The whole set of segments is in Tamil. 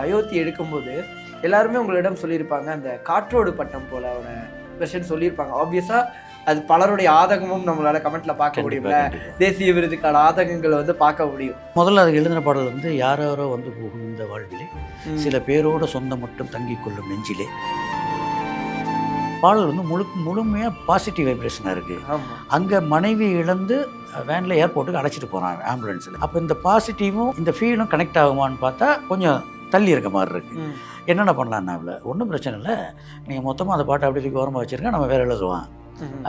அயோத்தி எடுக்கும்போது எல்லாருமே உங்களிடம் சொல்லியிருப்பாங்க அந்த காற்றோடு பட்டம் போல ஒரு வெர்ஷன் சொல்லியிருப்பாங்க. ஆப்வியஸா அது பலருடைய ஆதங்கமும் நம்மளால கமெண்ட்ல பார்க்க முடியும்ல. தேசிய விருதுக்கான ஆதங்கங்களை வந்து பார்க்க முடியும். முதல்ல அது எழுதின பாடல் வந்து யாரோ வந்து போகும் இந்த வாழ்விலே சில பேரோட சொந்தம் மட்டும் தங்கிக் கொள்ளும் நெஞ்சிலே. பாடல் வந்து முழுமையாக பாசிட்டிவ் வைப்ரேஷனாக இருக்குது. அங்கே மனைவி இழந்து வேனில் ஏர்போர்ட்டுக்கு அழைச்சிட்டு போகிறாங்க ஆம்புலன்ஸில். அப்போ இந்த பாசிட்டிவும் இந்த ஃபீலும் கனெக்ட் ஆகுமான்னு பார்த்தா கொஞ்சம் தள்ளி இருக்க மாதிரி இருக்குது. என்னென்ன பண்ணலான்னாவில் ஒன்றும் பிரச்சனை இல்லை, நீங்கள் மொத்தமாக அந்த பாட்டை அப்படி தூக்கி ஓரமாக வச்சுருங்க, நம்ம வேறு எழுதுவோம்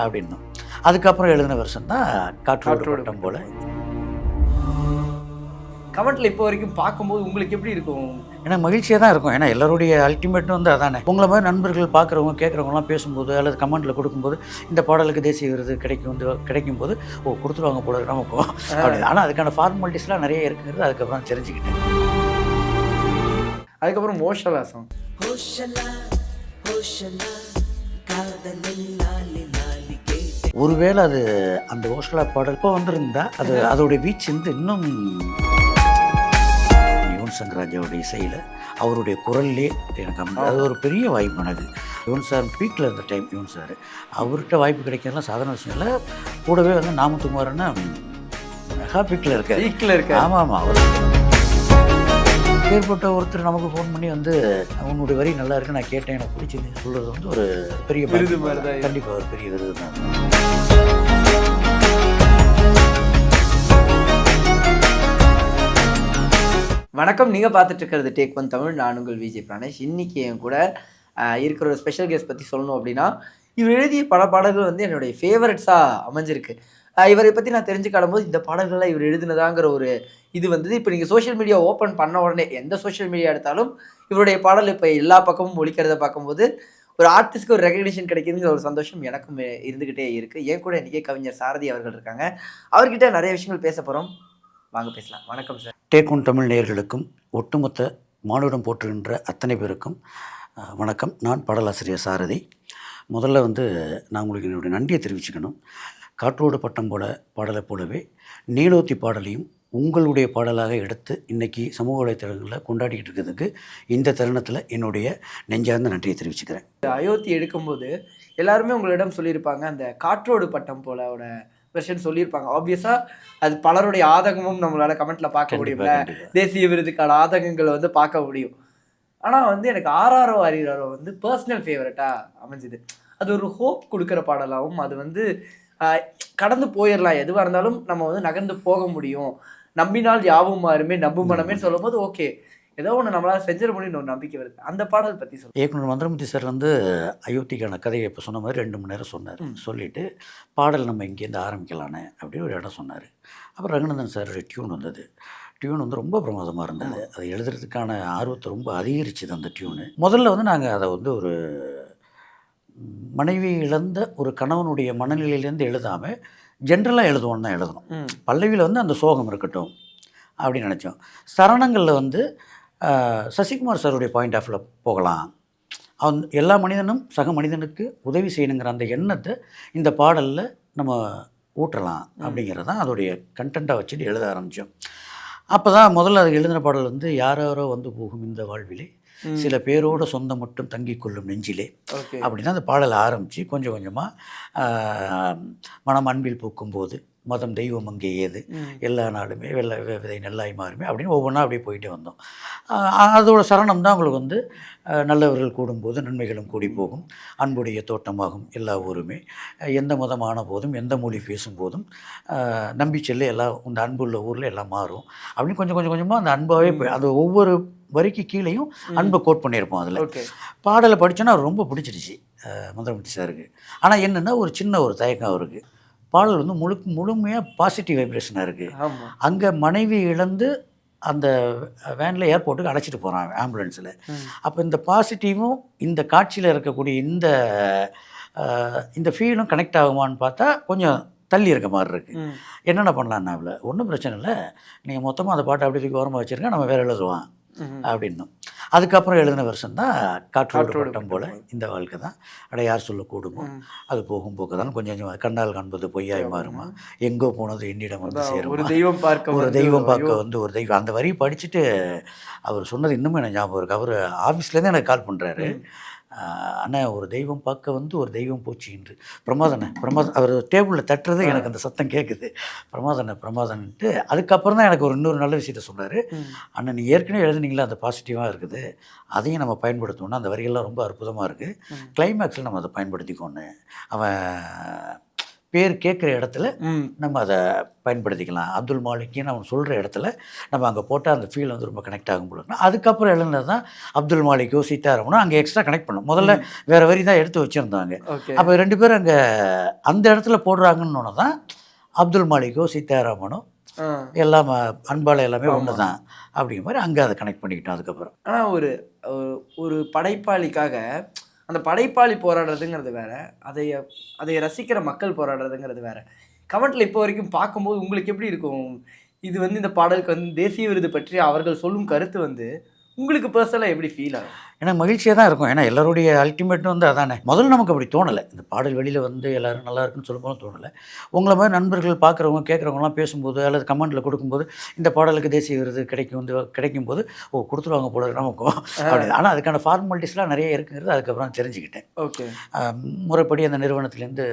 அப்படின்னு. அதுக்கப்புறம் எழுதின வருஷம் தான் காற்றோடு பட்டம் போல. கமெண்ட்ல இப்போ வரைக்கும் பார்க்கும்போது உங்களுக்கு எப்படி இருக்கும்? ஏன்னா மகிழ்ச்சியாக தான் இருக்கும். ஏன்னா எல்லாருடைய அல்டிமேட் வந்து அதானே. உங்களை மாதிரி நண்பர்கள் பார்க்குறவங்க கேட்குறவங்களாம் பேசும்போது அல்லது கமெண்ட்டில் கொடுக்கும்போது இந்த பாடலுக்கு தேசிய விருது கிடைக்கும் போது கொடுத்துருவாங்க போல நமக்கும் அப்படி. ஆனால் அதுக்கான ஃபார்மாலிட்டிஸ்லாம் நிறைய இருக்குங்கிறது அதுக்கப்புறம் தெரிஞ்சுக்கிட்டேன். அதுக்கப்புறம் மோஷலாசம் ஒருவேளை அது அந்த ஓஷலா பாடல் இப்போ வந்திருந்தா அது அதோடைய வீச்சு வந்து இன்னும் யுவன் சங்கர் ராஜாவுடைய இசையில் அவருடைய குரல்லே எனக்கு அது ஒரு பெரிய வாய்ப்பு. எனக்கு யுவன் சார் பீக்கில் இருந்த டைம், யுவன் சார் அவர்கிட்ட வாய்ப்பு கிடைக்கிறதுலாம் சாதாரண விஷயம் இல்லை. கூடவே வந்து நாமத்துமாரன்னா மெகா பீக்கில் இருக்க. ஆமாம் அவர் ஏற்பட்ட ஒருத்தர் நமக்கு ஃபோன் பண்ணி வந்து உன்னுடைய வரி நல்லா இருக்கு, நான் கேட்டேன், எனக்கு பிடிச்சிருந்து சொல்கிறது வந்து ஒரு பெரிய விருது. கண்டிப்பாக ஒரு பெரிய விருது தான். வணக்கம், நீங்கள் பார்த்துட்டு இருக்கிறது டேக் ஒன் தமிழ். நான் உங்கள் விஜய் பிராணேஷ். இன்றைக்கி என் கூட இருக்கிற ஒரு ஸ்பெஷல் கெஸ்ட் பற்றி சொல்லணும் அப்படின்னா, இவர் எழுதிய பல பாடல்கள் வந்து என்னுடைய ஃபேவரட்ஸாக அமைஞ்சிருக்கு. இவரை பற்றி நான் தெரிஞ்சுக்காடும் போது இந்த பாடல்கள்லாம் இவர் எழுதினதாங்கிற ஒரு இது வந்தது. இப்போ நீங்கள் சோஷியல் மீடியா ஓப்பன் பண்ண உடனே எந்த சோஷியல் மீடியா எடுத்தாலும் இவருடைய பாடல் இப்போ எல்லா பக்கமும் ஒழிக்கிறத பார்க்கும்போது ஒரு ஆர்டிஸ்ட்க்கு ஒரு ரெகக்னிஷன் கிடைக்குதுங்கிற ஒரு சந்தோஷம் எனக்கும் இருந்துக்கிட்டே இருக்குது. ஏன் கூட இன்றைக்கே கவிஞர் சாரதி அவர்கள் இருக்காங்க. அவர்கிட்ட நிறைய விஷயங்கள் பேச போகிறோம், வாங்க பேசலாம். வணக்கம் சார். டேக் ஒன் தமிழ் நேயர்களுக்கும் ஒட்டுமொத்த மானுடம் போற்றுகின்ற அத்தனை பேருக்கும் வணக்கம். நான் பாடலாசிரியர் சாரதி. முதல்ல வந்து நான் உங்களுக்கு என்னுடைய நன்றியை தெரிவிச்சுக்கணும். காற்றோடு பட்டம் போல பாடலை போலவே நீலோத்தி பாடலையும் உங்களுடைய பாடலாக எடுத்து இன்றைக்கி சமூக வலைத்தளங்களில் கொண்டாடிக்கிட்டு இருக்கிறதுக்கு இந்த தருணத்தில் என்னுடைய நெஞ்சார்ந்த நன்றியை தெரிவிச்சுக்கிறேன். அயோத்தி எடுக்கும்போது எல்லாருமே உங்களிடம் சொல்லியிருப்பாங்க அந்த காற்றோடு பட்டம் போலோட வெர்ஷன் சொல்லியிருப்பாங்க. ஆப்வியஸாக அது பலருடைய ஆதங்கமும் நம்மளால கமெண்ட்டில் பார்க்க முடியும்ல. தேசிய விருதுக்கான ஆதங்கங்களை வந்து பார்க்க முடியும். ஆனால் வந்து எனக்கு ஆராரோ அரிராரோ வந்து பர்சனல் ஃபேவரட்டாக அமைஞ்சுது. அது ஒரு ஹோப் கொடுக்குற பாடலாகவும், அது வந்து கடந்து போயிடலாம், எதுவாக இருந்தாலும் நம்ம வந்து நகர்ந்து போக முடியும், நம்பினால் யாவும் மாறுமே நம்பும் மனமே சொல்லும் போது ஓகே ஏதோ ஒன்று நம்மளால் செஞ்சிட முடியும்னு ஒரு நம்பிக்கை வருது. அந்த பாடல் பற்றி சொல்லுங்கள். இயக்குனர் மந்திரமுத்தி சார் வந்து அயோத்திக்கான கதையை இப்போ சொன்ன மாதிரி 2 மணி நேரம் சொன்னார். சொல்லிவிட்டு பாடல் நம்ம இங்கேருந்து ஆரம்பிக்கலான்னு அப்படின்னு ஒரு இடம் சொன்னார். அப்புறம் ரங்கநாதன் சாரோட டியூன் வந்தது. டியூன் வந்து ரொம்ப பிரமாதமாக இருந்தது. அதை எழுதுறதுக்கான ஆர்வத்தை ரொம்ப அதிகரிச்சுது அந்த டியூனு. முதல்ல வந்து நாங்கள் அதை வந்து ஒரு மனைவி இழந்த ஒரு கணவனுடைய மனநிலையிலேருந்து எழுதாமல் ஜென்ரலாக எழுதுவோன்னு தான் எழுதணும். பல்லவியில் வந்து அந்த சோகம் இருக்கட்டும் அப்படின்னு நினச்சோம். சரணங்களில் வந்து சசிகுமார் சாருடைய பாயிண்ட் ஆஃப் வியூவில் போகலாம். அவன் எல்லா மனிதனும் சக மனிதனுக்கு உதவி செய்யணுங்கிற அந்த எண்ணத்தை இந்த பாடலில் நம்ம ஊட்டலாம் அப்படிங்கிறது தான் அதோடைய கண்டென்ட்டாக வச்சுட்டு எழுத ஆரம்பித்தோம். அப்போ தான் முதல்ல அது எழுதின பாடல் வந்து யாரோ வந்து போகும் இந்த வாழ்விலே சில பேரோட சொந்தம் மட்டும் தங்கிக் கொள்ளும் நெஞ்சிலே அப்படின்னா அந்த பாடலை ஆரம்பித்து கொஞ்சம் கொஞ்சமாக மனம் அன்பில் பூக்கும் போது மதம் தெய்வம் அங்கே ஏது எல்லா நாடுமே விதை நெல்லாய் மாறுமே அப்படின்னு ஒவ்வொன்றா அப்படியே போயிட்டே வந்தோம். அதோட சரணம் தான் உங்களுக்கு வந்து நல்லவர்கள் கூடும்போது நன்மைகளும் கூடி போகும், அன்புடைய தோட்டமாகும் எல்லா ஊருமே, எந்த மதமான போதும் எந்த மொழி பேசும்போதும் நம்பி செல்ல எல்லாம் இந்த அன்புள்ள ஊரில் எல்லாம் மாறும் அப்படின்னு கொஞ்சம் கொஞ்சமாக அந்த அன்பாகவே அது ஒவ்வொரு வரிக்கு கீழேயும் அன்பை கோட் பண்ணியிருப்போம். அதில் பாடலை படித்தோன்னா ரொம்ப பிடிச்சிருச்சு மந்திரமுத்தி சாருக்கு. ஆனால் என்னென்னா ஒரு சின்ன ஒரு தயக்கம் அவருக்கு. பாடல் வந்து முழுமையாக பாசிட்டிவ் வைப்ரேஷனாக இருக்குது. அங்கே மனைவி இழந்து அந்த வேனில் ஏர்போர்ட்டுக்கு அழைச்சிட்டு போகிறாங்க ஆம்புலன்ஸில். அப்போ இந்த பாசிட்டிவும் இந்த காட்சியில் இருக்கக்கூடிய இந்த ஃபீலும் கனெக்ட் ஆகுமான்னு பார்த்தா கொஞ்சம் தள்ளி இருக்க மாதிரி இருக்குது. என்னென்ன பண்ணலான்னாவில் ஒன்றும் பிரச்சனை இல்லை, நீங்கள் மொத்தமாக அந்த பாட்டை அப்படி தூக்கி ஓரமாக வச்சுருங்க, நம்ம வேறு எழுதுவோம் அப்படின்னு. அதுக்கப்புறம் எழுதின வருஷம் தான் காற்றோடு காற்றோடு பட்டம் போல இந்த வாழ்க்கை தான் அட யார் சொல்ல கூடுமோ அது போகும் போக்கு தான் கொஞ்சம் கொஞ்சம் கண்ணால் காண்பது பொய்யாய் மாறுமா எங்கோ போனது என்னிடம் வந்து ஒரு சேருமா தெய்வம் பார்க்க ஒரு வந்து தெய்வம் ஐயோ பார்க்க வந்து ஒரு தெய்வம் அந்த வரி படிச்சுட்டு அவர் சொன்னது இன்னும் எனக்கு ஞாபகம் இருக்குது. அவர் ஆஃபீஸ்லேருந்து எனக்கு கால் பண்ணுறாரு. ம். அண்ணா ஒரு தெய்வம் பார்க்க வந்து ஒரு தெய்வம் போச்சு என்று. பிரமாதண்ணே பிரமாதம் அவர் டேபிளில் தட்டுறது எனக்கு அந்த சத்தம் கேட்குது. பிரமாதண்ணே பிரமாதன்ட்டு அதுக்கப்புறம் தான் எனக்கு ஒரு இன்னொரு நல்ல விஷயத்த சொன்னார். ம். அண்ணா நீ ஏற்கனவே எழுதுனீங்களா அந்த பாசிட்டிவாக இருக்குது அதையும் நம்ம பயன்படுத்தணும்னா அந்த வரிகள்லாம் ரொம்ப அற்புதமாக இருக்குது. கிளைமேக்ஸில் நம்ம அதை பயன்படுத்திக்கோன்னு அவன் பேர் கேட்குற இடத்துல ம். நம்ம அதை பயன்படுத்திக்கலாம். அப்துல் மாலிக்னு அவன் சொல்கிற இடத்துல நம்ம அங்கே போட்டால் அந்த ஃபீல் வந்து ரொம்ப கனெக்ட் ஆகும் போல இருக்குன்னா அதுக்கப்புறம் எழுதுனது தான் அப்துல் மாலிக்கோ சீதாராமனோ அங்கே எக்ஸ்ட்ரா கனெக்ட் பண்ணோம். முதல்ல வேறு வரி தான் எடுத்து வச்சுருந்தாங்க. ஓகே. அப்போ 2 பேரும் அங்கே அந்த இடத்துல போடுறாங்கன்னு தான் அப்துல் மாலிக்கோ சீதாராமனோ ஆ. எல்லாம் அன்பால் எல்லாமே ஆமா. ஒன்று தான் அப்படிங்கிற மாதிரி அங்கே அதை கனெக்ட் பண்ணிக்கிட்டோம். அதுக்கப்புறம் ஆனா ஒரு ஒரு படைப்பாளிக்காக அந்த படைப்பாளி போராடுறதுங்கிறது வேற, அதைய அதைய ரசிக்கிற மக்கள் போராடுறதுங்கிறது வேற. கமெண்ட்ல இப்போ வரைக்கும் பார்க்கும்போது உங்களுக்கு எப்படி இருக்கும்? இது வந்து இந்த பாடலுக்கு வந்து தேசிய விருது பற்றி அவர்கள் சொல்லும் கருத்து வந்து உங்களுக்கு பர்சனலா எப்படி ஃபீல் ஆகும்? எனக்கு மகிழ்ச்சியாக தான் இருக்கும். ஏன்னா எல்லாருடைய அல்டிமேட்டும் வந்து அதானே. முதல்ல நமக்கு அப்படி தோணலை. இந்த பாடல் வெளியில் வந்து எல்லோரும் நல்லா இருக்குன்னு சொல்லும்போது தோணலை. உங்களை மாதிரி நண்பர்கள் பார்க்குறவங்க கேட்குறவங்களாம் பேசும்போது அல்லது கமெண்ட்டில் கொடுக்கும்போது இந்த பாடலுக்கு தேசிய விருது கிடைக்கும்போது ஓ கொடுத்துருவாங்க போல நமக்கும் அப்படி. ஆனால் அதுக்கான ஃபார்மாலிட்டிஸ்லாம் நிறைய இருக்குங்கிறது அதுக்கப்புறம் தெரிஞ்சுக்கிட்டேன். ஓகே. முறைப்படி அந்த நிறுவனத்துலேருந்து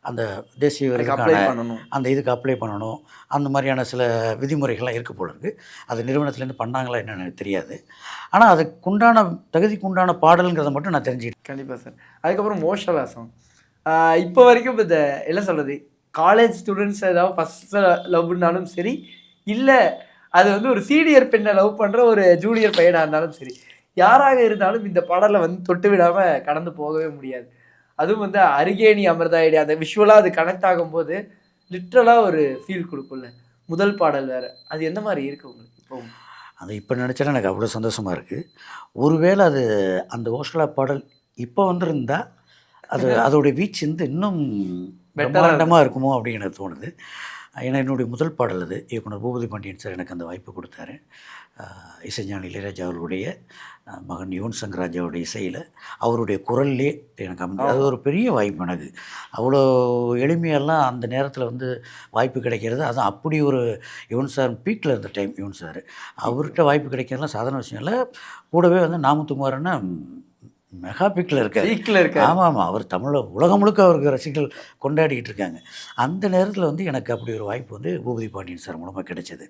அந்த தேசிய அப்ளை விருதுக்கான பண்ணணும். அந்த இதுக்கு அப்ளை பண்ணணும். அந்த மாதிரியான சில விதிமுறைகள்லாம் இருக்குது போல இருக்குது. அது நிறுவனத்துலேருந்து பண்ணாங்களா என்னன்னு எனக்கு தெரியாது. ஆனால் அதுக்குண்டான தகுதிக்குண்டான பாடலுங்கிறத மட்டும் நான் தெரிஞ்சுக்கிட்டேன். கண்டிப்பா சார். அதுக்கப்புறம் மோஷவாசம். இப்போ வரைக்கும் இந்த என்ன சொல்றது? காலேஜ் ஸ்டூடெண்ட்ஸ் ஏதாவது ஃபர்ஸ்ட் லவ்னாலும் சரி, இல்ல அது வந்து ஒரு சீனியர் பெண்ணை லவ் பண்ற ஒரு ஜூனியர் பையனா இருந்தாலும் சரி, யாராக இருந்தாலும் இந்த பாடலை வந்து தொட்டு விடாம கடந்து போகவே முடியாது. அதுவும் வந்து அருகே நீ அமர்ந்தாயிடே அந்த விஷுவலா அது கனெக்ட் ஆகும்போது லிட்ரலா ஒரு ஃபீல் கொடுக்கும்ல. முதல் பாடல் வேற. அது எந்த மாதிரி இருக்கு உங்களுக்கு இப்போ? அது இப்போ நினச்சாலும் எனக்கு அவ்வளோ சந்தோஷமாக இருக்குது. ஒருவேளை அது அந்த ஓஷலா பாடல் இப்போ வந்திருந்தா அது அதோடைய வீச்சு வந்து இன்னும் பிரம்மாண்டமாக இருக்குமோ அப்படின்னு எனக்கு தோணுது. ஏன்னா என்னுடைய முதல் பாடல் அது. இயக்குனர் பூபதி பாண்டியன் சார் எனக்கு அந்த வாய்ப்பு கொடுத்தாரு. இசைஞானி இளையராஜா அவர்களுடைய மகன் யுவன் சங்கர் ராஜாவுடைய இசையில் அவருடைய குரல்லே எனக்கு அது ஒரு பெரிய வாய்ப்பு எனக்கு. அவ்வளோ எளிமையெல்லாம் அந்த நேரத்தில் வந்து வாய்ப்பு கிடைக்கிறது. அதுவும் அப்படி ஒரு யுவன் சார் பீக்கில் இருந்த டைம் யுவன் சார் அவர்கிட்ட வாய்ப்பு கிடைக்கிறதுலாம் சாதாரண விஷயம் இல்லை. கூடவே வந்து நாமத்துமாரன்னா மெகா பீக்கில் இருக்கார். ஆமாம் அவர் தமிழில் உலகம் முழுக்க அவருக்கு ரசிகர்கள் கொண்டாடிக்கிட்டு இருக்காங்க. அந்த நேரத்தில் வந்து எனக்கு அப்படி ஒரு வாய்ப்பு வந்து பூபதி பாண்டியன் சார் மூலமாக கிடைச்சது.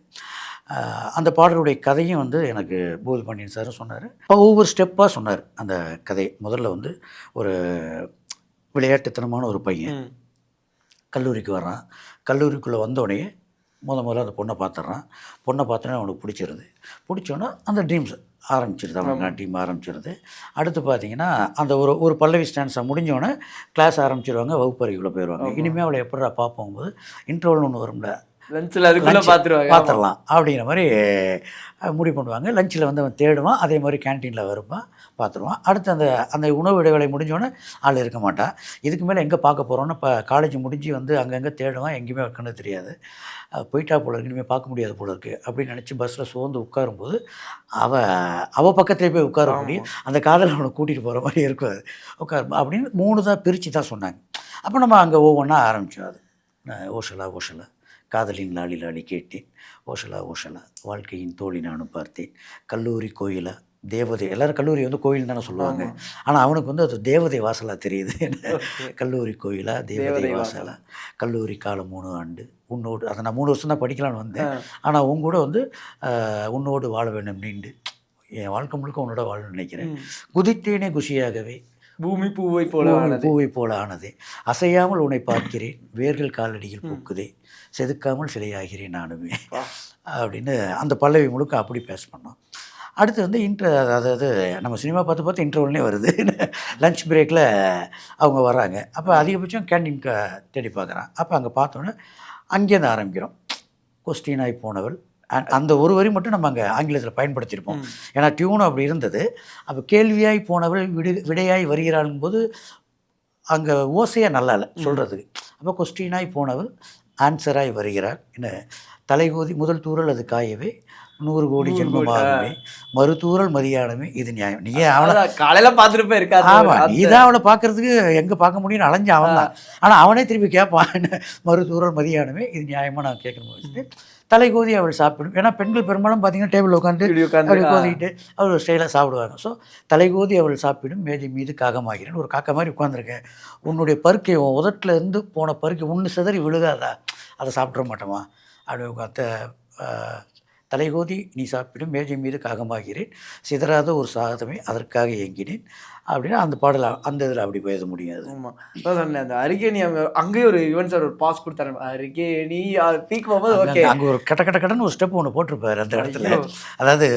அந்த பாடலுடைய கதையும் வந்து எனக்கு பூபதி பாண்டியன் சாரும் சொன்னார். ஒவ்வொரு ஸ்டெப்பாக சொன்னார் அந்த கதை. முதல்ல வந்து ஒரு விளையாட்டுத்தனமான ஒரு பையன் கல்லூரிக்கு வர்றான். கல்லூரிக்குள்ளே வந்தோடனே முதல்ல அந்த பொண்ணை பார்த்துட்றான். பொண்ணை பார்த்தோன்னே அவனுக்கு பிடிச்சோன்னா அந்த ட்ரீம்ஸ் ஆரம்பிச்சிருது. அவங்க டீம் ஆரம்பிச்சிருது. அடுத்து பார்த்தீங்கன்னா அந்த ஒரு பல்லவி ஸ்டான்ஸாக முடிஞ்சோடனே கிளாஸ் ஆரம்பிச்சிருவாங்க. வகுப்பறைக்குள்ளே போயிடுவாங்க. இனிமேல் அவளை எப்படா பார்ப்போங்கும்போது இன்டர்வல்னு ஒன்று வரும்ல, லஞ்சில் அதுக்குள்ளே பார்த்துடலாம் அப்படிங்கிற மாதிரி முடிவு பண்ணுவாங்க. லஞ்சில் வந்து அவன் தேடுவான். அதே மாதிரி கேன்டீனில் வருவான், பார்த்துருவான். அடுத்து அந்த உணவு இடைவேளை முடிஞ்சோடனே ஆள் இருக்க மாட்டான். இதுக்கு மேலே எங்கே பார்க்க போகிறோன்னு இப்போ காலேஜ் முடிஞ்சு வந்து அங்கங்கே தேடுவான். எங்கேயுமே வைக்கணும் தெரியாது. போயிட்டா போல இருக்கு, இனிமேல் பார்க்க முடியாது போல இருக்குது அப்படின்னு நினச்சி பஸ்ஸில் சோர்ந்து உட்காரும்போது அவள் பக்கத்துலேயே போய் உட்கார முடியும். அந்த காதல் அவனை கூட்டிகிட்டு போகிற மாதிரி இருக்கும். அது உட்காரு அப்படின்னு 3 தான் பிரித்து தான் சொன்னாங்க. அப்போ நம்ம அங்கே ஒவ்வொன்றா ஆரம்பித்தோம். அது ஓஷலா காதலின் லாலி லாலி கேட்டேன், ஓஷலா வாழ்க்கையின் தோழி நானும் பார்த்தேன், கல்லூரி கோயிலா தேவதை. எல்லோரும் கல்லூரி வந்து கோயில் தானே சொல்லுவாங்க. ஆனால் அவனுக்கு வந்து அது தேவதை வாசலாக தெரியுது. கல்லூரி கோயிலா தேவதை வாசலா கல்லூரி காலம் 3 ஆண்டு உன்னோடு. அதை நான் 3 வருஷம் தான் படிக்கலான்னு வந்தேன். ஆனால் உன் கூட வந்து உன்னோடு வாழ வேண்டும் நீண்டு, என் வாழ்க்கை முழுக்க உன்னோட வாழணும்னு நினைக்கிறேன். குதித்தேனே குஷியாகவே பூமி பூவை போல ஆனதே, அசையாமல் உன்னை பார்க்கிறேன், வேர்கள் காலடியில் பூக்குதே, செதுக்காமல் சிலையாகிறேன் நானுமே அப்படின்னு அந்த பல்லவி முழுக்க அப்படி பேஸ் பண்ணோம். அடுத்து வந்து அதாவது நம்ம சினிமா பார்த்து இன்டர்வல்னே வருது. லஞ்ச் பிரேக்கில் அவங்க வராங்க. அப்போ அதிகபட்சம் கேன்டீன் தேடி பார்க்குறான். அப்போ அங்கே பார்த்தோன்னே அங்கேருந்து ஆரம்பிக்கிறோம். கொஸ்டினாய் போனவள் அந்த ஒரு வரி மட்டும் நம்ம அங்கே ஆங்கிலத்தில் பயன்படுத்தியிருப்போம். ஏன்னா டியூன் அப்படி இருந்தது. அப்போ கேள்வியாய் போனவள் விடையாய் வருகிறாளும்போது அங்கே ஓசையாக நல்லா இல்லை சொல்கிறதுக்கு. அப்போ கொஸ்டினாய் போனவள் ஆன்சராய் வருகிறாள். என்ன தலைகோதி முதல் தூரல் அது காயவே 100 கோடி 100 கோடி. ஜென்மமாகுமே மறுதூறல் மதியானமே இது நியாயம். நீ அவளை அதான் காலையில பார்த்துட்டு இருக்காது. ஆமா நீ தான் அவளை பார்க்கறதுக்கு எங்கே பார்க்க முடியும்னு அலைஞ்ச அவன் தான். ஆனால் அவனே திருப்பி கேட்பான் மறுதூறல் மதியானமே இது நியாயமாக நான் கேட்கணும் வச்சுட்டு தலைகோதி அவள் சாப்பிடும். ஏன்னா பெண்கள் பெரும்பாலும் பார்த்தீங்கன்னா டேபிள் உட்காந்து அப்படி கோதிக்கிட்டு அவள் ஸ்டைலாக சாப்பிடுவாங்க. ஸோ தலைகோதி அவள் சாப்பிடும் மேஜை மீது காகமாகிறேன். ஒரு காக்கா மாதிரி உட்காந்துருக்கேன். உன்னுடைய பருக்கை உன் உதட்டில் இருந்து போன பருக்கை ஒன்று சிதறி விழுகாதா, அதை சாப்பிட மாட்டோமா அப்படி உட்காத்த தலைகோதி நீ சாப்பிடும் மேஜை மீது காகமாகிறேன் சிதறாத ஒரு சாதமே அதற்காக ஏங்கினேன் அப்படின்னா அந்த பாடல் அந்த இதில் அப்படி போயது முடியாது. ஆமாம் அதான் சொன்னேன். அந்த அருகேணி அங்கேயும் ஒரு யுவன் சார் ஒரு பாஸ் கொடுத்தாரு. அருகேணி பீக் போகும்போது ஓகே அங்கே ஒரு கடன்னு ஒரு ஸ்டெப் ஒன்று போட்டிருப்பாரு அந்த இடத்துல. அதாவது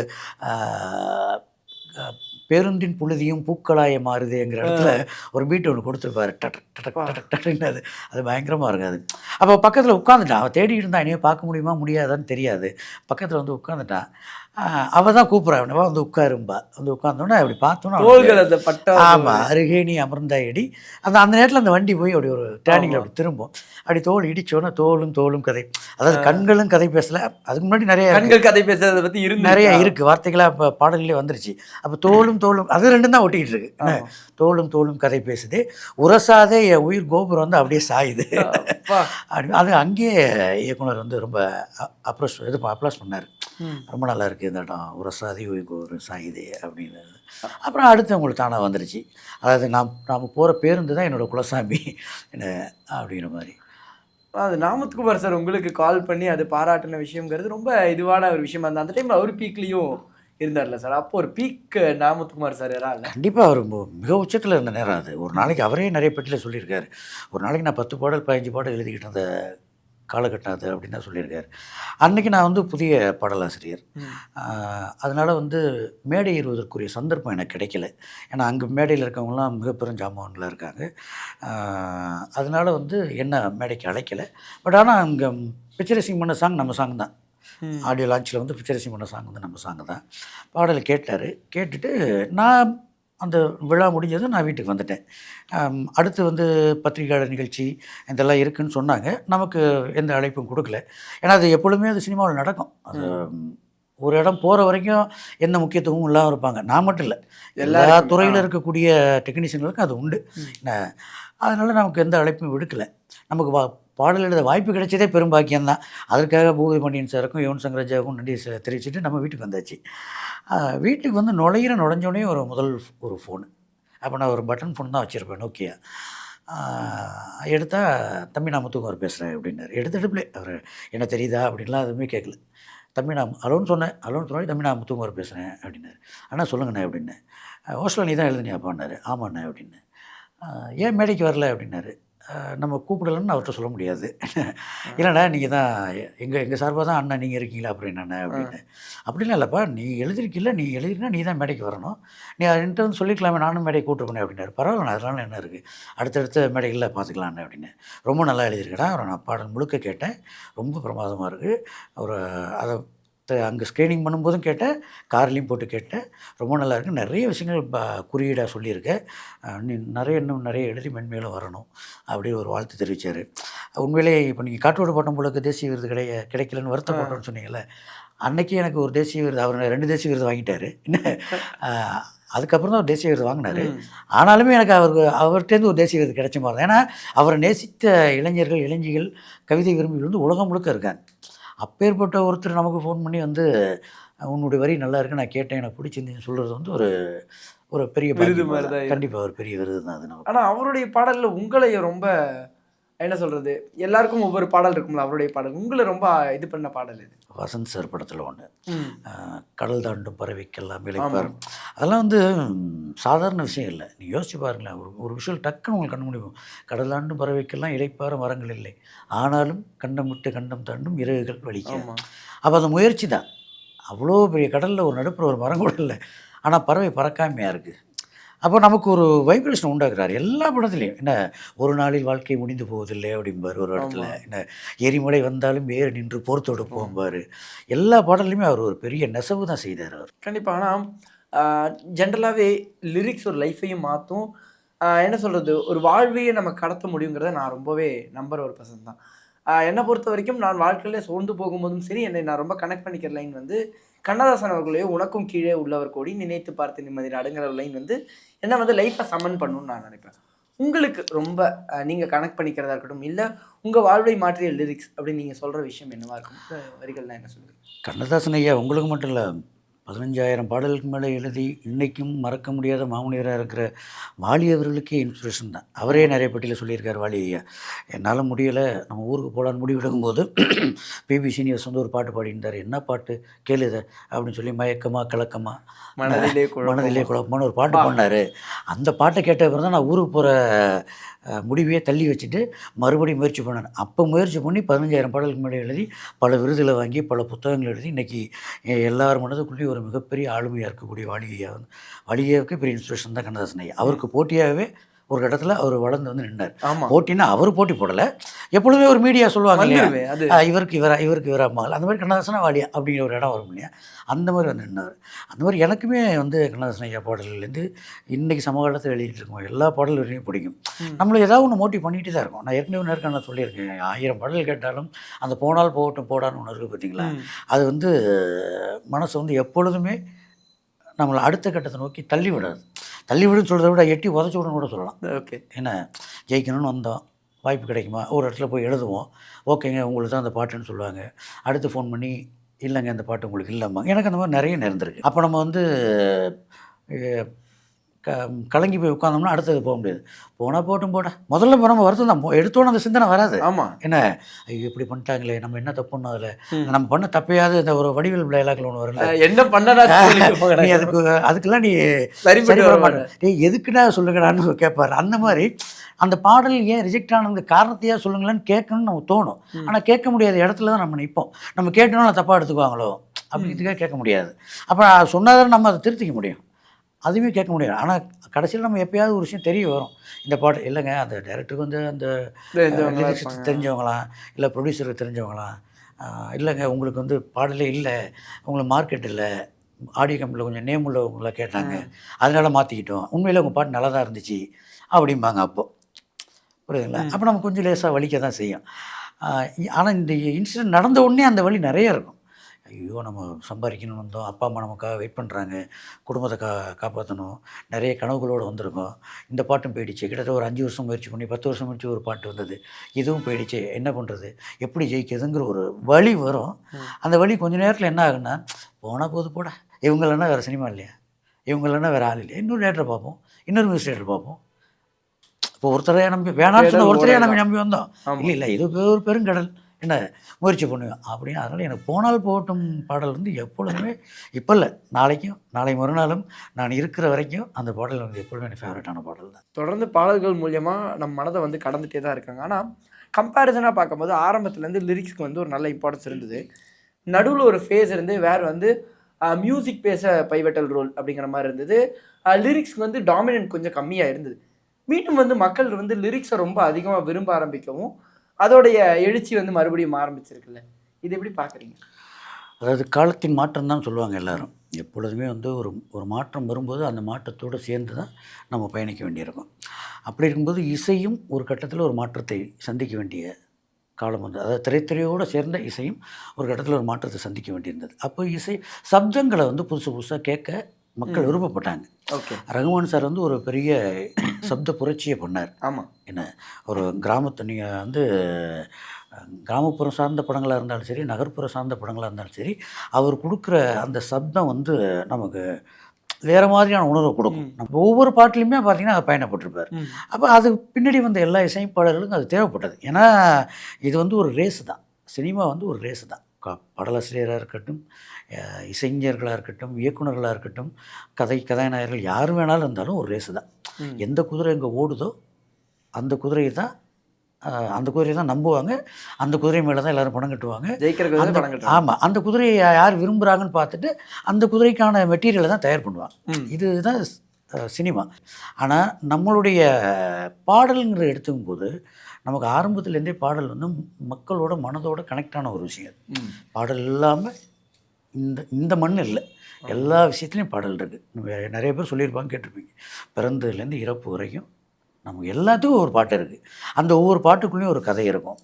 பேருந்தின் புழுதியும் பூக்களாய மாறுதுங்கிற இடத்துல ஒரு பீட் ஒன்று கொடுத்துருப்பாரு. டக்குன்னு அது பயங்கரமாக இருக்காது. அப்போ பக்கத்தில் உட்காந்துட்டான். அவன் தேடிட்டு இருந்தான். என்னையே பார்க்க முடியுமா முடியாதான்னு தெரியாது. பக்கத்தில் வந்து உட்காந்துட்டான். அவள் தான் கூப்பிட்றா வந்து உட்காரும்பா. வந்து உட்காந்தோன்னே அப்படி பார்த்தோன்னா ஆமாம் அருகேணி அமர்ந்தாயடி. அந்த நேரத்தில் அந்த வண்டி போய் அப்படி ஒரு டேர்னிங்கில் அப்படி திரும்பும். அப்படி தோல் இடிச்சோன்னா தோலும் கதை. அதாவது கண்களும் கதை பேசலை. அதுக்கு முன்னாடி நிறைய கண்கள் கதை பேசுறதை பற்றி நிறைய இருக்குது வார்த்தைகளாக இப்போ பாடல்களே வந்துருச்சு. அப்போ தோலும் அது ரெண்டும் தான் ஒட்டிக்கிட்டு இருக்கு. தோலும் கதை பேசுது. உரசாதே என் உயிர் கோபுரம் வந்து அப்படியே சாயுது. அது அங்கேயே இயக்குனர் வந்து ரொம்ப அப்ளாஸ் பண்ணார். ரொம்ப நல்லா இருக்குது இந்த இடம், உரசாதி உயிர் கோபுரம் சாயுது அப்படின்னு. அப்புறம் அடுத்து அவங்களுக்கு தானாக வந்துருச்சு. அதாவது நாம் போகிற பேருந்து தான் என்னோடய குலசாமி என்ன அப்படிங்கிற மாதிரி. அது நாமத்குமார் சார் உங்களுக்கு கால் பண்ணி அது பாராட்டின விஷயங்கிறது ரொம்ப இதுவான ஒரு விஷயமா இருந்தால் அந்த டைமில் அவர் பீக்லேயும் இருந்தார்ல சார். அப்போ ஒரு பீக் நாமத்குமார் சார் யாரா இல்லை? கண்டிப்பாக அவர் மிக உச்சத்தில் இருந்த நேரம் அது. ஒரு நாளைக்கு அவரே நிறைய பெட்டியில் சொல்லியிருக்காரு. ஒரு நாளைக்கு நான் 10 பாடல் 15 பாடல் எழுதிக்கிட்டு இருந்த காலகட்டம் அது அப்படின்னு தான் சொல்லியிருக்காரு. அன்றைக்கி நான் வந்து புதிய பாடலாசிரியர். அதனால் வந்து மேடை ஏறுவதற்குரிய சந்தர்ப்பம் எனக்கு கிடைக்கல. ஏன்னா அங்கே மேடையில் இருக்கவங்களாம் மிகப்பெரும் ஜாமான்ல இருக்காங்க. அதனால் வந்து என்ன மேடைக்கு அழைக்கலை. பட் ஆனால் அங்கே பிக்சரைசிங் பண்ண சாங் நம்ம சாங் தான். ஆடியோ லான்ச்சில் வந்து பிக்சரைசிங் பண்ண சாங் வந்து நம்ம சாங் தான். பாடலை கேட்டார். கேட்டுட்டு நான் அந்த விழா முடிஞ்சதும் நான் வீட்டுக்கு வந்துட்டேன். அடுத்து வந்து பத்திரிகையாளர் நிகழ்ச்சி இதெல்லாம் இருக்குதுன்னு சொன்னாங்க. நமக்கு எந்த அழைப்பும் கொடுக்கல. ஏன்னா அது எப்பொழுதுமே அது சினிமாவில் நடக்கும். அது ஒரு இடம் போகிற வரைக்கும் எந்த முக்கியத்துவமும் இல்லாமல் இருப்பாங்க. நான் மட்டும் இல்லை, எல்லா துறையில் இருக்கக்கூடிய டெக்னீஷியன்களுக்கும் அது உண்டு. அதனால் நமக்கு எந்த அழைப்பும் விடுக்கலை. நமக்கு பாடல் எழுத வாய்ப்பு கிடைச்சதே பெரும்பாக்கியம்தான். அதற்காக பூபதி பாண்டியன் சாருக்கும் யுவன் சங்கர் ராஜாவுக்கும் நன்றி தெரிவிச்சுட்டு நம்ம வீட்டுக்கு வந்தாச்சு. வீட்டுக்கு வந்து நுழைஞ்சோடனே முதல் ஃபோனு. அப்போ நான் ஒரு பட்டன் ஃபோன் தான் வச்சுருப்பேன், நோக்கியா. எடுத்தால் தம்பி நான் முத்துக்குமார் பேசுகிறேன் அப்படின்னாரு. எடுத்துட்டுப்ளே அவர் என்ன தெரியுதா அப்படின்லாம் எதுவுமே கேட்கல. தம்பி நான் அலோன்னு சொன்னாலே தம்பி நான் முத்துக்குமார் பேசுகிறேன் அப்படின்னாரு. ஆனால் சொல்லுங்கண்ணே அப்படின்னேன். ஹோஸ்டலில் நீ தான் எழுதுனியாப்பான்னாரு. ஆமாண்ணே அப்படின்னு. ஏன் மேடைக்கு வரல அப்படின்னாரு. நம்ம கூப்பிடலன்னு அவர்கிட்ட சொல்ல முடியாது. இல்லைண்ணா நீங்கள் தான் எங்கள் சார்பாக தான் அண்ணா நீங்கள் இருக்கீங்களா அப்புறம் என்னண்ணே அப்படின்னு. அப்படிலாம் இல்லைப்பா, நீ எழுதிருக்கில்ல, நீ எழுதினா நீ தான் மேடைக்கு வரணும், நீ என்கிட்ட வந்து சொல்லிக்கலாமே, நானும் மேடைக்கு கூப்பிட்டுருப்பேன் அப்படின்னாரு. பரவாயில்ல, அதனால என்ன இருக்குது, அடுத்தடுத்த மேடைகளில் பார்த்துக்கலான்னு அப்படின்னு. ரொம்ப நல்லா எழுதியிருக்கடா. அவரை நான் பாடல் முழுக்க கேட்டேன், ரொம்ப பிரமாதமாக இருக்குது. அவர் அதை அங்கே ஸ்க்ரீனிங் பண்ணும்போதும் கேட்டேன், கார்லேயும் போட்டு கேட்டேன். ரொம்ப நல்லா இருக்குது. நிறைய விஷயங்கள் குறியீடாக சொல்லியிருக்கேன். நீ இன்னும் நிறைய எழுதி மென்மேலும் வரணும் அப்படின்னு ஒரு வாழ்த்து தெரிவித்தார். உண்மையிலேயே இப்போ நீங்கள் காற்றோடு பாட்டம் போலக்கு தேசிய விருது கிடைக்கலன்னு வருத்தப்பட்டோன்னு சொன்னீங்கல்ல, அன்றைக்கி எனக்கு ஒரு தேசிய விருது, அவர் 2 தேசிய விருது வாங்கிட்டார். அதுக்கப்புறம் தான் ஒரு தேசிய விருது வாங்கினார். ஆனாலுமே எனக்கு அவர்கிட்டேருந்து ஒரு தேசிய விருது கிடைச்ச மாதிரி தான். ஏன்னா அவரை நேசித்த இளைஞர்கள், இளைஞிகள், கவிதை விரும்பிகள் வந்து உலகம் முழுக்க இருக்காங்க. அப்பேற்பட்ட ஒருத்தர் நமக்கு ஃபோன் பண்ணி வந்து உன்னுடைய வரி நல்லா இருக்குது, நான் கேட்டேன், எனக்கு பிடிச்சிருந்துன்னு சொல்கிறது வந்து ஒரு பெரிய விருது மாதிரி தான். கண்டிப்பாக ஒரு பெரிய விருது தான் அது நமக்கு. ஆனால் அவருடைய பாடலில் உங்களை ரொம்ப என்ன சொல்கிறது, எல்லாருக்கும் ஒவ்வொரு பாடல் இருக்கும்ல, அவருடைய பாடல் உங்களை ரொம்ப இது பண்ண பாடல் இது வசந்த் சார் படத்தில் ஒன்று, கடல் தாண்டும் பறவைக்கெல்லாம் இளைப்பார். அதெல்லாம் வந்து சாதாரண விஷயம் இல்லை. நீ யோசிச்சு பாருங்களேன், ஒரு விஷயம் டக்குன்னு உங்களுக்கு கண்ணு முடியும். கடல் தாண்டும் பறவைக்கெல்லாம் இளைப்பார மரங்கள் இல்லை, ஆனாலும் கண்டம் விட்டு கண்டம் தாண்டும் இறகுகள் வலிக்க. அப்போ அந்த முயற்சி தான். அவ்வளோ பெரிய கடலில் ஒரு நடுப்புற ஒரு மரம் கூட இல்லை, ஆனால் பறவை பறக்காமையாக இருக்குது. அப்போ நமக்கு ஒரு வைப்ரேஷன் உண்டாக்குறாரு எல்லா படத்துலையும். என்ன, ஒரு நாளில் வாழ்க்கை முடிந்து போவதில்லை அப்படிம்பார் ஒரு இடத்துல. என்ன, எரிமலை வந்தாலும் வேறு நின்று போர்த்தோடு போகும்பார். எல்லா பாடல்லையுமே அவர் ஒரு பெரிய நெசவு தான் செய்தார் அவர். கண்டிப்பாக. ஆனால் ஜென்ரலாகவே லிரிக்ஸ் ஒரு லைஃப்பையும் மாற்றும், என்ன சொல்கிறது, ஒரு வாழ்வையே நம்ம கடத்த முடியுங்கிறத நான் ரொம்பவே நம்புகிற ஒரு பர்சன் தான். என்னை பொறுத்த வரைக்கும் நான் வாழ்க்கையில சோர்ந்து போகும்போதும் சரி, என்னை நான் ரொம்ப கனெக்ட் பண்ணிக்கிற லைன் வந்து கண்ணதாசன் அவர்களையோ உனக்கும் கீழே உள்ளவர் கோடி நினைத்து பார்த்து நிம்மதி நாடுங்கிற லைன் வந்து என்ன வந்து லைஃப்பை சமன் பண்ணணும்னு நான் நினைப்பேன். உங்களுக்கு ரொம்ப நீங்க கனெக்ட் பண்ணிக்கிறதா இருக்கட்டும், இல்ல உங்க வாழ்வை மாற்றிய லிரிக்ஸ் அப்படின்னு நீங்க சொல்ற விஷயம் என்னவா இருக்கும்? வரிகள்லாம் என்ன சொல்லுங்க? கண்ணதாசன் ஐயா உங்களுக்கு மட்டும் இல்லை, 15,000 பாடலுக்கு மேலே எழுதி இன்றைக்கும் மறக்க முடியாத மாமுனிவராக இருக்கிற வாலி அவர்களுக்கே இன்ஸ்பிரேஷன் தான். அவரே நிறைய பட்டியலில் சொல்லியிருக்கார் வாலி ஐயா. என்னால் முடியலை, நம்ம ஊருக்கு போகலான்னு முடிவெடுக்கும்போது பிபி சீனியர்ஸ் வந்து ஒரு பாட்டு பாடியிருந்தார். என்ன பாட்டு கேளுத அப்படின்னு சொல்லி, மயக்கமா கலக்கமா மனதிலே குழப்பமான ஒரு பாட்டு பாடினார். அந்த பாட்டை கேட்ட பிறகு தான் நான் ஊருக்கு போகிற முடிவையே தள்ளி வச்சுட்டு மறுபடியும் முயற்சி பண்ணேன். அப்போ முயற்சி பண்ணி 15,000 பாடலுக்கு மேலே எழுதி பல விருதுகளை வாங்கி பல புத்தகங்கள் எழுதி இன்றைக்கி எல்லார் மனதுக்குள்ளேயும் ஒரு மிகப்பெரிய ஆளுமையாக இருக்கக்கூடிய வாலிகையாவுக்கு பெரிய இன்ஸ்பிரேஷன் தான் கண்ணதாசன் ஐயா. அவருக்கு போட்டியாகவே ஒரு கட்டத்தில் அவர் வளர்ந்து வந்து நின்னார். போட்டின்னா அவர் போட்டி போடலை. எப்பொழுதுமே ஒரு மீடியா சொல்லுவாங்க இல்லையா, இவருக்கு அம்மாள், அந்த மாதிரி கண்ணதாசனா வாலியா அப்படிங்கிற ஒரு இடம் வரும் இல்லையா, அந்த மாதிரி வந்து நின்னார். அந்த மாதிரி எனக்குமே வந்து கண்ணதாசன் ஐயா பாடல்கள்லேருந்து இன்றைக்கி சமகாலத்தில் எழுதிட்டு இருக்கோம் எல்லா பாடல் வரையும் பிடிக்கும். நம்மளை ஏதாவது ஒன்று மோட்டிவ் பண்ணிகிட்டு தான் இருக்கும். நான் ஏற்கனவே நேரம் நான் சொல்லியிருக்கேன், 1000 பாடல் கேட்டாலும் அந்த போனால் போகட்டும் போடான்னு ஒன்று இருக்குது பார்த்தீங்களா, அது வந்து மனசை வந்து எப்பொழுதுமே நம்மளை அடுத்த கட்டத்தை நோக்கி தள்ளி விடாது. தள்ளி விடுன்னு சொல்கிறத விட எட்டி உதச்சி விடுன்னு கூட சொல்லலாம். ஓகே, என்ன ஜெயிக்கணும்னு வந்தோம், வாய்ப்பு கிடைக்குமா, ஒரு இடத்துல போய் எழுதுவோம், ஓகேங்க உங்களுக்கு தான் அந்த பாட்டுன்னு சொல்லுவாங்க, அடுத்து ஃபோன் பண்ணி இல்லைங்க அந்த பாட்டு உங்களுக்கு இல்லைம்மா. எனக்கு அந்த மாதிரி நிறைய நேர்ந்துருக்கு. அப்போ நம்ம வந்து கலங்கி போய் உட்காந்தோம்னா அடுத்தது போக முடியாது. போனால் போட்டும் போட முதல்ல நம்ம வருத்தம் தான், எடுத்தோன்னு அந்த சிந்தனை வராது. ஆமாம், என்ன ஐயோ இப்படி பண்ணிட்டாங்களே, நம்ம என்ன தப்பு பண்ணோம், அதில் நம்ம பண்ண தப்பையாவது இந்த ஒரு வடிவில் டைலாக்ல ஒன்று வரல, என்ன பண்ண நீ அதுக்கெல்லாம் நீ சரி பண்ண மாட்டேன், நீ எதுக்குன்னா சொல்லுங்கடான்னு கேட்பாரு. அந்த மாதிரி அந்த பாடல் ஏன் ரிஜெக்ட் ஆனது காரணத்தையாக சொல்லுங்களேன்னு கேட்கணும்னு நமக்கு தோணும். ஆனால் கேட்க முடியாத இடத்துல தான் நம்ம நிற்போம். நம்ம கேட்டோம்னா தப்பாக எடுத்துக்குவாங்களோ அப்படிங்கிறதுக்காக கேட்க முடியாது. அப்போ சொன்னாதான் நம்ம அதை திருத்திக்க முடியும். அதுவுமே கேட்க முடியாது. ஆனால் கடைசியில் நம்ம எப்போயாவது ஒரு விஷயம் தெரிய வரும், இந்த பாட்டு இல்லைங்க அந்த டைரக்டருக்கு வந்து அந்த லிரிக்ஸ் தெரிஞ்சவங்களாம், இல்லை ப்ரொடியூசருக்கு தெரிஞ்சவங்களாம், இல்லைங்க உங்களுக்கு வந்து பாடலே இல்லை, உங்களுக்கு மார்க்கெட் இல்லை, ஆடியோ கம்பெனியில் கொஞ்சம் நேம் உள்ளவங்கள கேட்டாங்க, அதனால மாற்றிக்கிட்டோம், உண்மையில் உங்கள் பாட்டு நல்லா தான் இருந்துச்சு அப்படிம்பாங்க. அப்போது புரியுதுங்களா? அப்போ நம்ம கொஞ்சம் லேசாக வலிக்க தான் செய்யும். ஆனால் இந்த இன்சிடென்ட் நடந்த உடனே அந்த வலி நிறைய இருக்கும். ஐயோ நம்ம சம்பாதிக்கணும்னு வந்தோம், அப்பா அம்மா நமக்காக வெயிட் பண்ணுறாங்க, குடும்பத்தை காப்பாற்றணும், நிறைய கனவுகளோடு வந்திருக்கோம், இந்த பாட்டும் போயிடுச்சு, கிட்டத்தட்ட ஒரு 5 வருஷம் முயற்சி பண்ணி 10 வருஷம் முயற்சி ஒரு பாட்டு வந்தது, இதுவும் போயிடுச்சு, என்ன பண்ணுறது, எப்படி ஜெயிக்கிறதுங்கிற ஒரு வலி வரும். அந்த வலி கொஞ்சம் நேரத்தில் என்ன ஆகுன்னா, போனால் போது போட, இவங்களன்னா வேறு சினிமா இல்லையா, இவங்களன்னா வேறு ஆள் இல்லையா, இன்னொரு டேரக்டரை பார்ப்போம், இன்னொரு மியூசிக் டேரக்டர் பார்ப்போம். இப்போ ஒருத்தரையே நம்பி வேணாம்னு சொன்ன ஒருத்தரையே நம்பி வந்தோம், இல்லை இது ஒரு பெருங்கடல், என்ன முயற்சி பண்ணுவேன் அப்படின்னு. அதனால் எனக்கு போனால் போகட்டும் பாடல் வந்து எப்பொழுதுமே, இப்போ இல்லை நாளைக்கும் நாளை மறுநாளும் நான் இருக்கிற வரைக்கும் அந்த பாடல் வந்து எப்பொழுதுமே எனக்கு ஃபேவரட்டான பாடல் தான். தொடர்ந்து பாடல்கள் மூலியமாக நம்ம மனதை வந்து கடந்துகிட்டே தான் இருக்காங்க. ஆனால் கம்பேரிசனாக பார்க்கும்போது ஆரம்பத்துலேருந்து லிரிக்ஸ்க்கு வந்து ஒரு நல்ல இம்பார்ட்டன்ஸ் இருந்தது, நடுவில் ஒரு ஃபேஸ் இருந்து வேறு வந்து மியூசிக் பேச பைவட்டல் ரோல் அப்படிங்கிற மாதிரி இருந்தது, லிரிக்ஸ்க்கு வந்து டாமினன்ட் கொஞ்சம் கம்மியாக இருந்தது. மீண்டும் வந்து மக்கள் வந்து லிரிக்ஸை ரொம்ப அதிகமாக விரும்ப ஆரம்பிக்கவும் அதோடைய எழுச்சி வந்து மறுபடியும் ஆரம்பிச்சிருக்குல்ல, இது எப்படி பார்க்குறீங்க? அதாவது காலத்தின் மாற்றம் தான் சொல்லுவாங்க எல்லாரும். எப்பொழுதுமே வந்து ஒரு மாற்றம் வரும்போது அந்த மாற்றத்தோடு சேர்ந்து தான் நம்ம பயணிக்க வேண்டியிருக்கும். அப்படி இருக்கும்போது இசையும் ஒரு கட்டத்தில் ஒரு மாற்றத்தை சந்திக்க வேண்டிய காலம் வந்து, அதாவது திரைத்துறையோடு சேர்ந்த இசையும் ஒரு கட்டத்தில் ஒரு மாற்றத்தை சந்திக்க வேண்டியிருந்தது. அப்போ இசை சப்தங்களை வந்து புதுசாக கேட்க மக்கள் விருப்பப்பட்டாங்க. ஓகே, ரகுமான் சார் வந்து ஒரு பெரிய சப்த புரட்சியை பண்ணார். ஆமாம், என்ன ஒரு நீங்கள் வந்து கிராமப்புறம் சார்ந்த படங்களாக இருந்தாலும் சரி, நகர்ப்புற சார்ந்த படங்களாக இருந்தாலும் சரி, அவர் கொடுக்குற அந்த சப்தம் வந்து நமக்கு வேறு மாதிரியான உணர்வை கொடுக்கும். நம்ம ஒவ்வொரு பாட்டிலையுமே பார்த்திங்கன்னா அது பயணப்பட்டிருப்பார். அப்போ அது பின்னாடி வந்த எல்லா இசைப்பாடல்களுக்கும் அது தேவைப்பட்டது. ஏன்னா இது வந்து ஒரு ரேஸு தான், சினிமா வந்து ஒரு ரேஸு தான். பாடலாசிரியராக இருக்கட்டும், இசைஞர்களாக இருக்கட்டும், இயக்குநர்களாக இருக்கட்டும், கதாநாயகர்கள் யார் வேணாலும் இருந்தாலும் ஒரு ரேஸு தான். எந்த குதிரை இங்கே ஓடுதோ அந்த குதிரையை தான் நம்புவாங்க, அந்த குதிரை மேலே தான் எல்லோரும் பணம் கட்டுவாங்க, ஜெயிக்கிறதுக்கு. ஆமாம், அந்த குதிரையை யார் விரும்புகிறாங்கன்னு பார்த்துட்டு அந்த குதிரைக்கான மெட்டீரியலை தான் தயார் பண்ணுவாங்க. இதுதான் சினிமா. ஆனால் நம்மளுடைய பாடலுங்கிற எடுத்துக்கும்போது நமக்கு ஆரம்பத்துலேருந்தே பாடல் வந்து மக்களோட மனதோட கனெக்டான ஒரு விஷயம். பாடல் இல்லாமல் இந்த மண் இல்லை, எல்லா விஷயத்துலையும் பாடல் இருக்குது. நிறைய பேர் சொல்லியிருப்பாங்க, கேட்டிருப்பீங்க, பிறந்ததுலேருந்து இறப்பு வரைக்கும் நமக்கு எல்லாத்துக்கும் ஒரு பாட்டு இருக்குது. அந்த ஒவ்வொரு பாட்டுக்குள்ளேயும் ஒரு கதை இருக்கும்.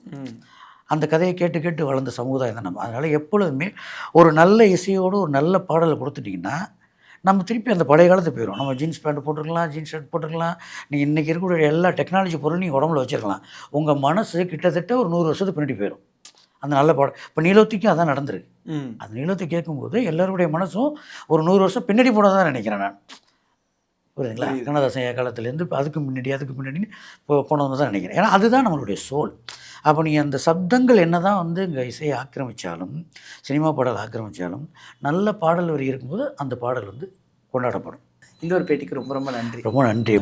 அந்த கதையை கேட்டு கேட்டு வளர்ந்த சமுதாயம் தான் நம்ம. அதனால் எப்பொழுதுமே ஒரு நல்ல இசையோடு ஒரு நல்ல பாடலை கொடுத்துட்டிங்கன்னா நம்ம திருப்பி அந்த பழைய காலத்துக்கு போயிடும். நம்ம ஜீன்ஸ் பேண்ட் போட்டுருக்கலாம், ஜீன்ஸ் ஷர்ட் போட்டுருக்கலாம். நீங்கள் இன்றைக்கி இருக்கக்கூடிய எல்லா டெக்னாலஜி பொருளும் நீங்கள் உடம்புல வச்சுருக்கலாம். உங்கள் மனசு கிட்டத்தட்ட ஒரு 100 வருஷத்துக்கு பின்னாடி போயிடும். அந்த நல்ல பாடம் இப்போ நீலோத்திக்கும் அதான் நடந்திருக்கு. அந்த நீலோத்தி கேட்கும்போது எல்லாருடைய மனசும் ஒரு 100 வருஷம் பின்னாடி போனதான் நினைக்கிறேன் நான். புரியுதுங்களா? கண்ணதாசன் காலத்துலேருந்து இப்போ அதுக்கு முன்னாடி போனது தான் நினைக்கிறேன். ஏன்னா அதுதான் நம்மளுடைய சோல். அப்போ நீ அந்த சப்தங்கள் என்ன தான் வந்து இங்கே இசையை ஆக்கிரமித்தாலும், சினிமா பாடல் ஆக்கிரமித்தாலும், நல்ல பாடல் வரி இருக்கும்போது அந்த பாடல் வந்து கொண்டாடப்படும். இந்த ஒரு பேட்டிக்கு ரொம்ப ரொம்ப நன்றி. ரொம்ப நன்றி.